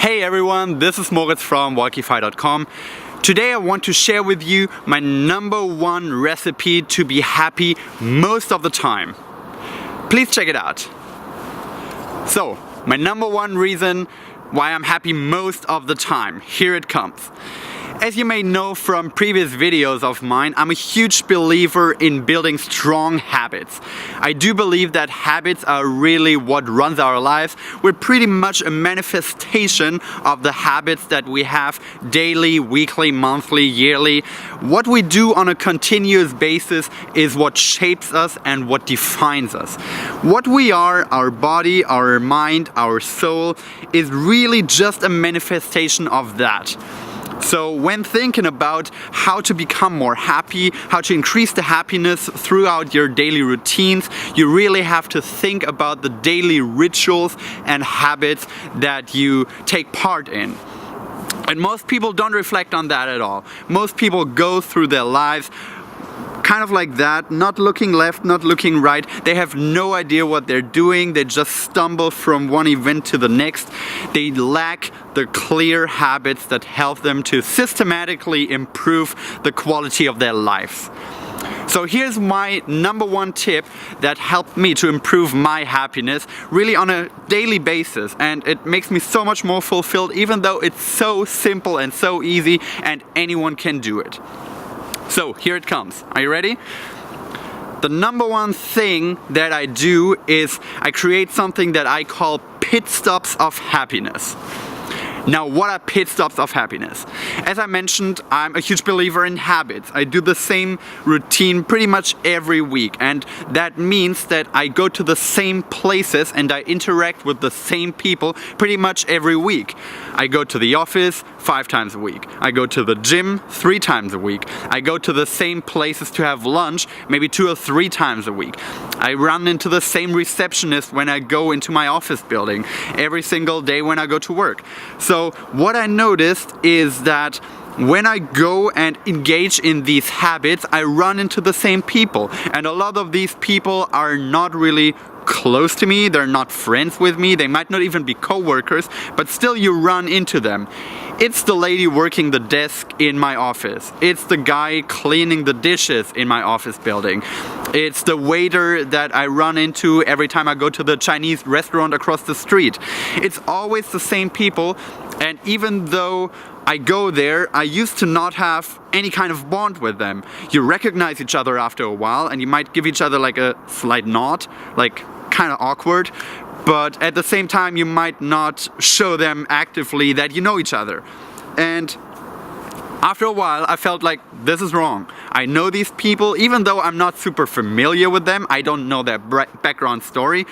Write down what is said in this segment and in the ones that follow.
Hey everyone, this is Moritz from Wolkify.com. Today I want to share with you my #1 recipe to be happy most of the time. Please check it out. So, my #1 reason why I'm happy most of the time. Here it comes. As you may know from previous videos of mine, I'm a huge believer in building strong habits. I do believe that habits are really what runs our lives. We're pretty much a manifestation of the habits that we have daily, weekly, monthly, yearly. What we do on a continuous basis is what shapes us and what defines us. What we are, our body, our mind, our soul, is really just a manifestation of that. So when thinking about how to become more happy, how to increase the happiness throughout your daily routines, you really have to think about the daily rituals and habits that you take part in. And most people don't reflect on that at all. Most people go through their lives kind of like that, not looking left, not looking right. They have no idea what they're doing. They just stumble from one event to the next. They lack the clear habits that help them to systematically improve the quality of their lives. So here's my #1 tip that helped me to improve my happiness really on a daily basis, and it makes me so much more fulfilled, even though it's so simple and so easy and anyone can do it. So here it comes. Are you ready? The #1 thing that I do is I create something that I call Pitstops of Happiness. Now, what are Pitstops of Happiness? As I mentioned, I'm a huge believer in habits. I do the same routine pretty much every week, and that means that I go to the same places and I interact with the same people pretty much every week. I go to the office 5 times a week. I go to the gym 3 times a week. I go to the same places to have lunch maybe 2 or 3 times a week. I run into the same receptionist when I go into my office building every single day when I go to work. So what I noticed is that when I go and engage in these habits, I run into the same people. And a lot of these people are not really close to me, they're not friends with me, they might not even be co-workers, but still you run into them. It's the lady working the desk in my office. It's the guy cleaning the dishes in my office building. It's the waiter that I run into every time I go to the Chinese restaurant across the street. It's always the same people, and even though I go there, I used to not have any kind of bond with them. You recognize each other after a while, and you might give each other like a slight nod, like kind of awkward, but at the same time you might not show them actively that you know each other. And after a while I felt like this is wrong. I know these people, even though I'm not super familiar with them, I don't know their background story.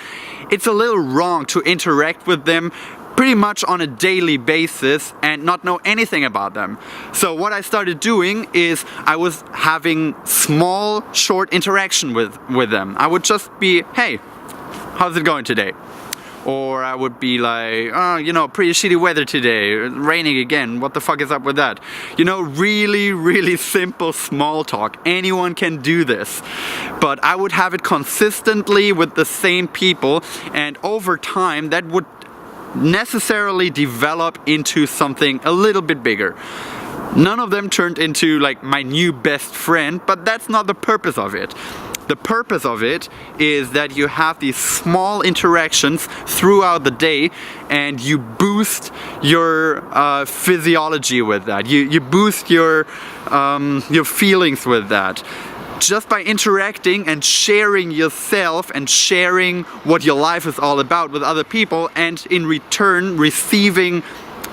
It's a little wrong to interact with them pretty much on a daily basis and not know anything about them. So what I started doing is I was having small, short interaction with them. I would just be, hey, how's it going today? Or I would be like, oh, you know, pretty shitty weather today, raining again, what the fuck is up with that? You know, really, really simple small talk. Anyone can do this. But I would have it consistently with the same people, and over time that would necessarily develop into something a little bit bigger. None of them turned into like my new best friend, but that's not the purpose of it. The purpose of it is that you have these small interactions throughout the day and you boost your physiology with that. You boost your feelings with that. Just by interacting and sharing yourself and sharing what your life is all about with other people, and in return receiving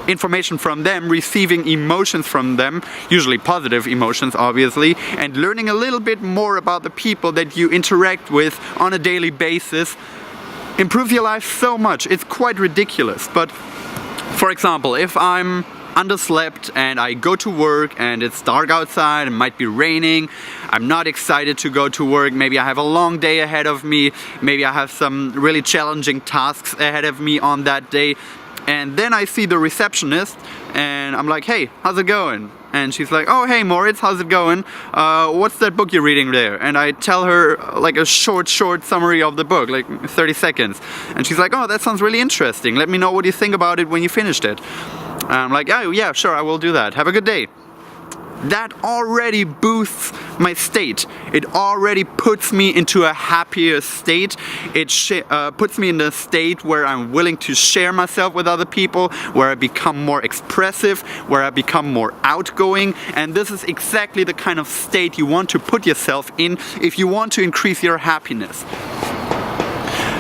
information from them, receiving emotions from them, usually positive emotions obviously, and learning a little bit more about the people that you interact with on a daily basis improves your life so much. It's quite ridiculous. But for example, if I'm underslept and I go to work and it's dark outside, it might be raining, I'm not excited to go to work, maybe I have a long day ahead of me, maybe I have some really challenging tasks ahead of me on that day, and then I see the receptionist and I'm like, hey, how's it going? and she's like, oh hey Moritz, how's it going? What's that book you're reading there? And I tell her like a short summary of the book, like 30 seconds. And she's like, oh, that sounds really interesting. Let me know what you think about it when you finished it. And I'm like, oh yeah, sure, I will do that. Have a good day. That already boosts my state. It already puts me into a happier state. It puts me in a state where I'm willing to share myself with other people, where I become more expressive, where I become more outgoing. And this is exactly the kind of state you want to put yourself in if you want to increase your happiness.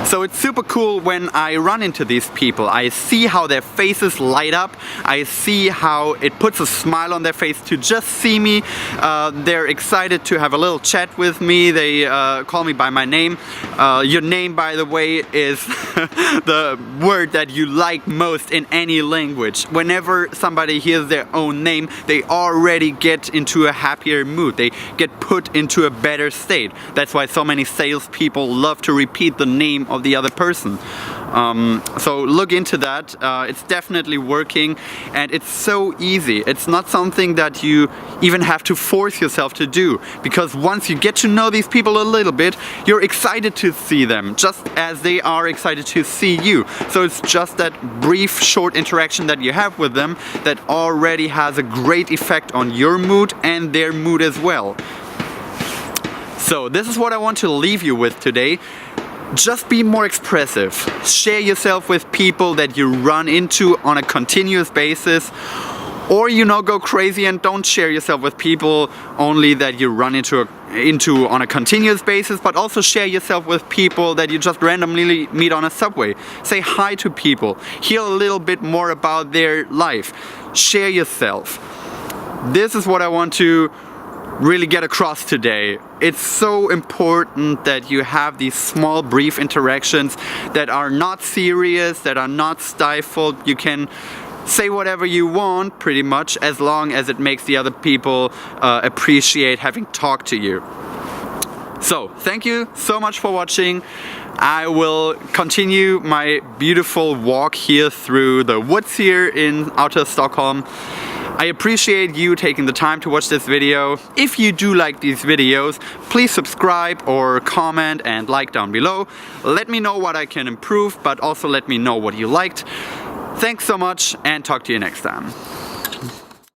So it's super cool when I run into these people. I see how their faces light up. I see how it puts a smile on their face to just see me. They're excited to have a little chat with me. They call me by my name. Your name, by the way, is the word that you like most in any language. Whenever somebody hears their own name, they already get into a happier mood. They get put into a better state. That's why so many salespeople love to repeat the name of the other person. So look into that. It's definitely working, and it's so easy. It's not something that you even have to force yourself to do, because once you get to know these people a little bit, you're excited to see them just as they are excited to see you. So it's just that brief short interaction that you have with them that already has a great effect on your mood and their mood as well. So this is what I want to leave you with today. Just be more expressive. Share yourself with people that you run into on a continuous basis. Or, go crazy and don't share yourself with people only that you run into on a continuous basis, but also share yourself with people that you just randomly meet on a subway. Say hi to people. Hear a little bit more about their life. Share yourself. This is what I want to really get across today. It's so important that you have these small brief interactions that are not serious, that are not stifled. You can say whatever you want pretty much, as long as it makes the other people appreciate having talked to you. So thank you so much for watching. I will continue my beautiful walk here through the woods here in outer Stockholm. I appreciate you taking the time to watch this video. If you do like these videos, please subscribe or comment and like down below. Let me know what I can improve, but also let me know what you liked. Thanks so much, and talk to you next time.